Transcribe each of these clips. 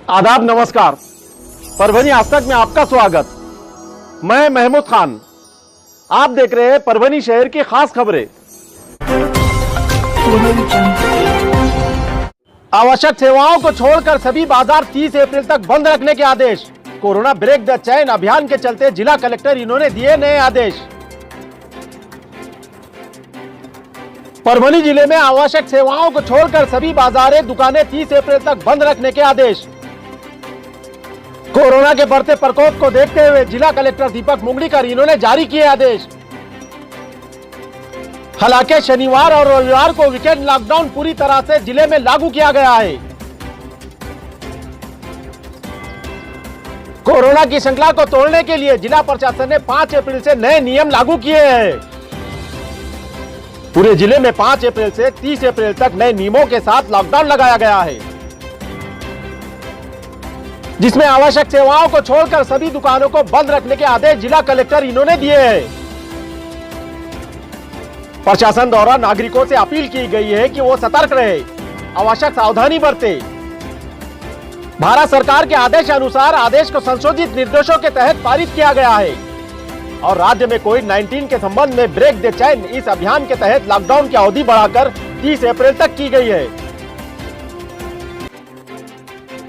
आदाब, नमस्कार। परभनी आज तक में आपका स्वागत। मैं महमूद खान। आप देख रहे हैं परभनी शहर की खास खबरें। आवश्यक सेवाओं को छोड़कर सभी बाजार 30 अप्रैल तक बंद रखने के आदेश। कोरोना ब्रेक द चेन अभियान के चलते जिला कलेक्टर इन्होंने दिए नए आदेश। परभनी जिले में आवश्यक सेवाओं को छोड़कर सभी बाजारें, दुकानें 30 अप्रैल तक बंद रखने के आदेश। कोरोना के बढ़ते प्रकोप को देखते हुए जिला कलेक्टर दीपक मुंगड़ीकर इन्होंने जारी किए आदेश। हालांकि शनिवार और रविवार को वीकेंड लॉकडाउन पूरी तरह से जिले में लागू किया गया है। कोरोना की श्रृंखला को तोड़ने के लिए जिला प्रशासन ने 5 अप्रैल से नए नियम लागू किए हैं। पूरे जिले में 5 अप्रैल से 30 अप्रैल तक नए नियमों के साथ लॉकडाउन लगाया गया है, जिसमें आवश्यक सेवाओं को छोड़कर सभी दुकानों को बंद रखने के आदेश जिला कलेक्टर इन्होंने दिए हैं। प्रशासन द्वारा नागरिकों से अपील की गई है कि वो सतर्क रहे, आवश्यक सावधानी बरते। भारत सरकार के आदेश अनुसार आदेश को संशोधित निर्देशों के तहत पारित किया गया है और राज्य में कोविड-19 के संबंध में ब्रेक द चेन इस अभियान के तहत लॉकडाउन की अवधि बढ़ाकर 30 अप्रैल तक की गई है।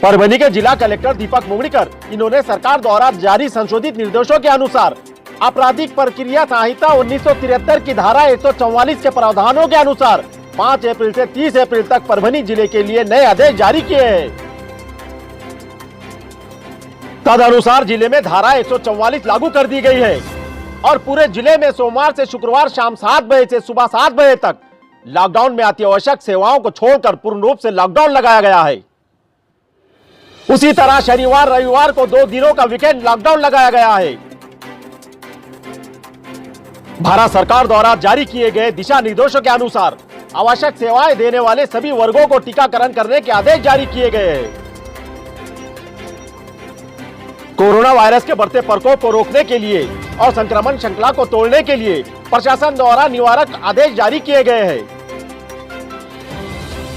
परभनी के जिला कलेक्टर दीपक मुंगड़ीकर इन्होंने सरकार द्वारा जारी संशोधित निर्देशों के अनुसार आपराधिक प्रक्रिया संहिता 1973 की धारा 144 के प्रावधानों के अनुसार 5 अप्रैल से 30 अप्रैल तक परभनी जिले के लिए नए आदेश जारी किए हैं। तदनुसार जिले में धारा 144 लागू कर दी गई है और पूरे जिले में सोमवार से शुक्रवार शाम 7 बजे से सुबह 7 बजे तक लॉकडाउन में अतिआवश्यक सेवाओं को छोड़कर पूर्ण रूप से लॉकडाउन लगाया गया है। उसी तरह शनिवार रविवार को 2 दिनों का वीकेंड लॉकडाउन लगाया गया है। भारत सरकार द्वारा जारी किए गए दिशा निर्देशों के अनुसार आवश्यक सेवाएं देने वाले सभी वर्गों को टीकाकरण करने के आदेश जारी किए गए हैं। कोरोना वायरस के बढ़ते प्रकोप को रोकने के लिए और संक्रमण श्रृंखला को तोड़ने के लिए प्रशासन द्वारा निवारक आदेश जारी किए गए हैं।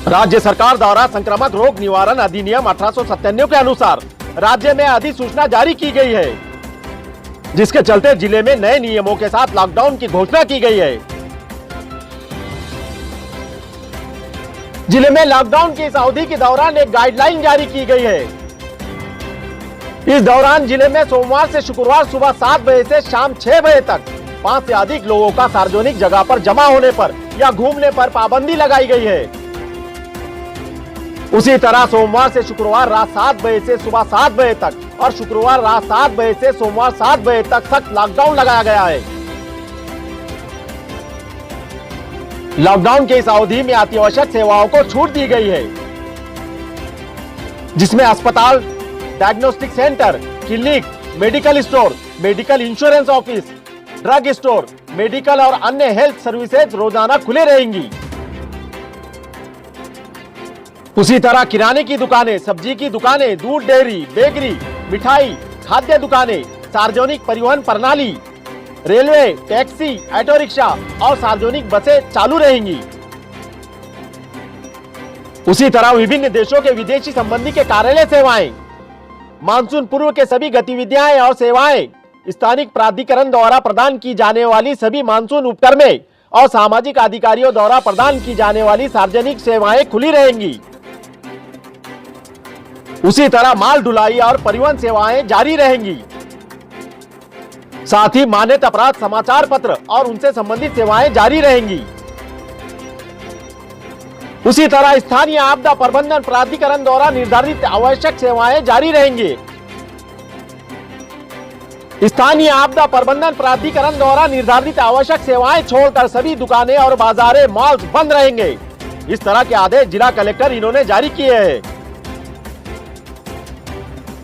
राज्य सरकार द्वारा संक्रामक रोग निवारण अधिनियम 1897 के अनुसार राज्य में अधिसूचना जारी की गई है, जिसके चलते जिले में नए नियमों के साथ लॉकडाउन की घोषणा की गई है। जिले में लॉकडाउन की इस अवधि के दौरान एक गाइडलाइन जारी की गई है। इस दौरान जिले में सोमवार से शुक्रवार सुबह 7 बजे से शाम 6 बजे तक 5 से अधिक लोगों का सार्वजनिक जगह पर जमा होने पर या घूमने पर पाबंदी लगाई गई है। उसी तरह सोमवार से शुक्रवार रात 7 बजे से सुबह 7 बजे तक और शुक्रवार रात 7 बजे से सोमवार 7 बजे तक सख्त लॉकडाउन लगाया गया है। लॉकडाउन की इस अवधि में अतिआवश्यक सेवाओं को छूट दी गई है, जिसमें अस्पताल, diagnostic centre, clinic, medical store, medical insurance office, drug store, medical और अन्य हेल्थ सर्विसेज रोजाना खुले रहेंगी। उसी तरह किराने की दुकानें, सब्जी की दुकानें, दूध डेयरी, बेकरी, मिठाई, खाद्य दुकानें, सार्वजनिक परिवहन प्रणाली, रेलवे, टैक्सी, ऑटो रिक्शा और सार्वजनिक बसें चालू रहेंगी। उसी तरह विभिन्न देशों के विदेशी संबंधी के कार्यालय सेवाएं, मानसून पूर्व के सभी गतिविधियां और सेवाएं, स्थानिक प्राधिकरण द्वारा प्रदान की जाने वाली सभी मानसून उपक्रमें और सामाजिक अधिकारियों द्वारा प्रदान की जाने वाली सार्वजनिक सेवाएं खुली रहेंगी। उसी तरह माल ढुलाई और परिवहन सेवाएं जारी रहेंगी। साथ ही मान्यता प्राप्त समाचार पत्र और उनसे संबंधित सेवाएं जारी रहेंगी। उसी तरह स्थानीय आपदा प्रबंधन प्राधिकरण द्वारा निर्धारित आवश्यक सेवाएं जारी रहेंगी। स्थानीय आपदा प्रबंधन प्राधिकरण द्वारा निर्धारित आवश्यक सेवाएं छोड़कर सभी दुकानें और बाजारें, मॉल्स बंद रहेंगे। इस तरह के आदेश जिला कलेक्टर इन्होंने जारी किए हैं।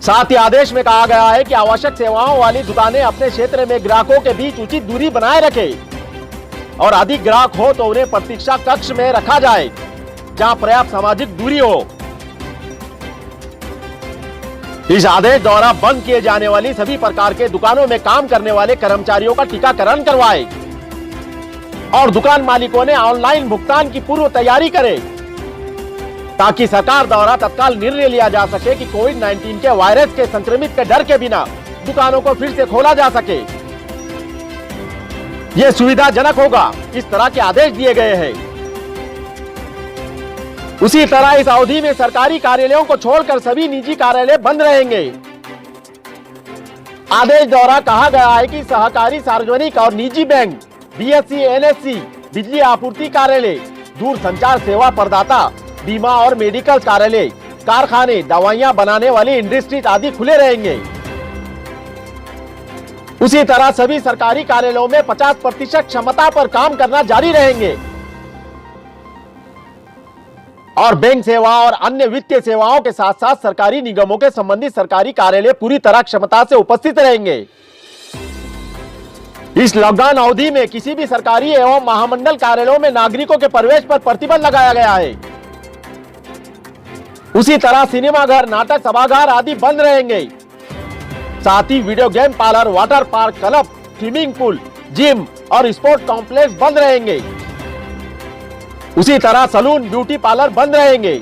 साथ ही आदेश में कहा गया है कि आवश्यक सेवाओं वाली दुकानें अपने क्षेत्र में ग्राहकों के बीच उचित दूरी बनाए रखें और अधिक ग्राहक हो तो उन्हें प्रतीक्षा कक्ष में रखा जाए, जहां पर्याप्त सामाजिक दूरी हो। इस आदेश द्वारा बंद किए जाने वाली सभी प्रकार के दुकानों में काम करने वाले कर्मचारियों का टीकाकरण करवाए और दुकान मालिकों ने ऑनलाइन भुगतान की पूर्व तैयारी करे ताकि सरकार द्वारा तत्काल निर्णय लिया जा सके कि कोविड-19 के वायरस के संक्रमित के डर के बिना दुकानों को फिर से खोला जा सके। यह सुविधाजनक होगा, इस तरह के आदेश दिए गए हैं। उसी तरह इस अवधि में सरकारी कार्यालयों को छोड़कर सभी निजी कार्यालय बंद रहेंगे। आदेश द्वारा कहा गया है कि सहकारी, सार्वजनिक और निजी बैंक, बीएससी, एनएससी, बिजली आपूर्ति कार्यालय, दूर संचार सेवा प्रदाता, बीमा और मेडिकल कार्यालय, कारखाने, दवाइयां बनाने वाली इंडस्ट्रीज आदि खुले रहेंगे। उसी तरह सभी सरकारी कार्यालयों में 50% क्षमता पर काम करना जारी रहेंगे और बैंक सेवा और अन्य वित्तीय सेवाओं के साथ साथ सरकारी निगमों के संबंधित सरकारी कार्यालय पूरी तरह क्षमता से उपस्थित रहेंगे। इस लॉकडाउन अवधि में किसी भी सरकारी एवं महामंडल कार्यालयों में नागरिकों के प्रवेश पर प्रतिबंध लगाया गया है। उसी तरह सिनेमाघर, नाटक सभागार आदि बंद रहेंगे। साथ ही video game parlour, water park, club, swimming pool, gym और स्पोर्ट कॉम्प्लेक्स बंद रहेंगे। उसी तरह सलून, ब्यूटी पार्लर बंद रहेंगे।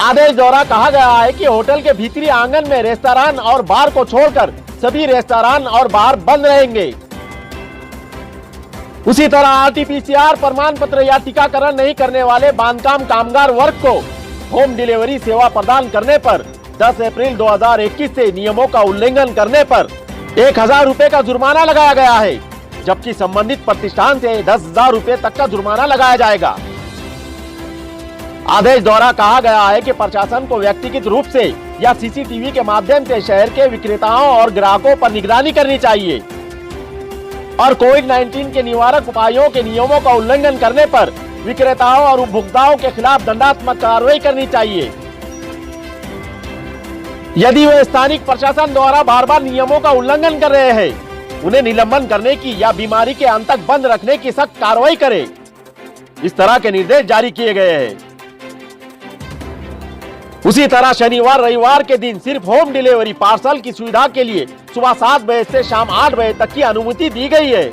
आदेश द्वारा कहा गया है कि होटल के भीतरी आंगन में रेस्तरां और बार को छोड़कर सभी रेस्तरां और बार बंद रहेंगे। उसी तरह आरटीपीसीआर प्रमाण पत्र या टीकाकरण नहीं करने वाले बांधकाम कामगार वर्ग को होम डिलीवरी सेवा प्रदान करने पर 10 अप्रैल 2021 से नियमों का उल्लंघन करने पर 1000 रुपए का जुर्माना लगाया गया है, जबकि संबंधित प्रतिष्ठान से 10,000 रुपए तक का जुर्माना लगाया जाएगा। आदेश द्वारा कहा गया है कि प्रशासन को व्यक्तिगत रूप से या सीसीटीवी के माध्यम से शहर के विक्रेताओं और ग्राहकों पर निगरानी करनी चाहिए और कोविड-19 के निवारक उपायों के नियमों का उल्लंघन करने पर विक्रेताओं और उपभोक्ताओं के खिलाफ दंडात्मक कार्रवाई करनी चाहिए। यदि वे स्थानिक प्रशासन द्वारा बार बार नियमों का उल्लंघन कर रहे हैं, उन्हें निलंबन करने की या बीमारी के अंत तक बंद रखने की सख्त कार्रवाई करें। इस तरह के निर्देश जारी किए गए हैं। उसी तरह शनिवार, रविवार के दिन सिर्फ होम डिलीवरी पार्सल की सुविधा के लिए सुबह 7 बजे से शाम 8 बजे तक की अनुमति दी गई है।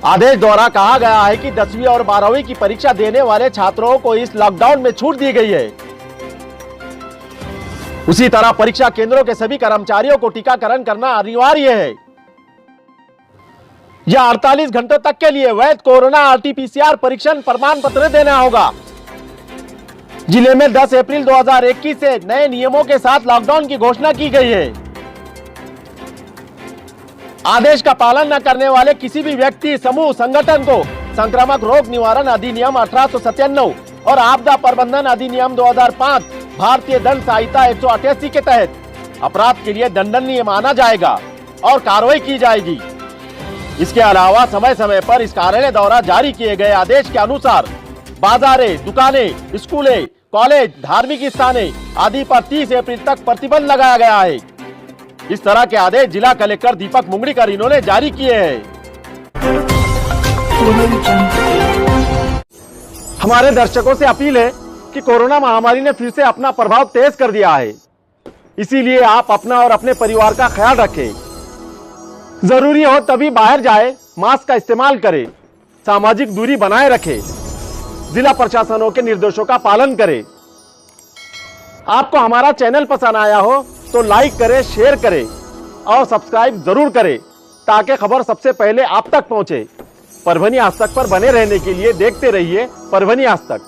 आदेश द्वारा कहा गया है कि 10वीं और 12वीं की परीक्षा देने वाले छात्रों को इस लॉकडाउन में छूट दी गई है। उसी तरह परीक्षा केंद्रों के सभी कर्मचारियों को टीकाकरण करना अनिवार्य है। यह 48 घंटों तक के लिए वैध कोरोना आरटीपीसीआर परीक्षण प्रमाण पत्र देना होगा। जिले में 10 अप्रैल 2021 से नए नियमों के साथ लॉकडाउन की घोषणा की गई है। आदेश का पालन न करने वाले किसी भी व्यक्ति, समूह, संगठन को संक्रामक रोग निवारण अधिनियम 1897 और आपदा प्रबंधन अधिनियम 2005, भारतीय दंड संहिता 188 के तहत अपराध के लिए दंडनीय माना जाएगा और कार्रवाई की जाएगी। इसके अलावा समय समय पर इस कार्यालय द्वारा जारी किए गए आदेश के अनुसार बाजारें, दुकानें, स्कूलें, कॉलेज, धार्मिक स्थानें आदि पर 30 अप्रैल तक प्रतिबंध लगाया गया है। इस तरह के आदेश जिला कलेक्टर दीपक मुंगड़ीकर इन्होंने जारी किए हैं। हमारे दर्शकों से अपील है कि कोरोना महामारी ने फिर से अपना प्रभाव तेज कर दिया है, इसीलिए आप अपना और अपने परिवार का ख्याल रखें। जरूरी हो तभी बाहर जाए, मास्क का इस्तेमाल करें, सामाजिक दूरी बनाए रखें, जिला प्रशासनों के निर्देशों का पालन करें। आपको हमारा चैनल पसंद आया हो तो लाइक करें, शेयर करें और सब्सक्राइब जरूर करें ताकि खबर सबसे पहले आप तक पहुंचे। परभनी आज तक पर बने रहने के लिए देखते रहिए परभनी आज तक।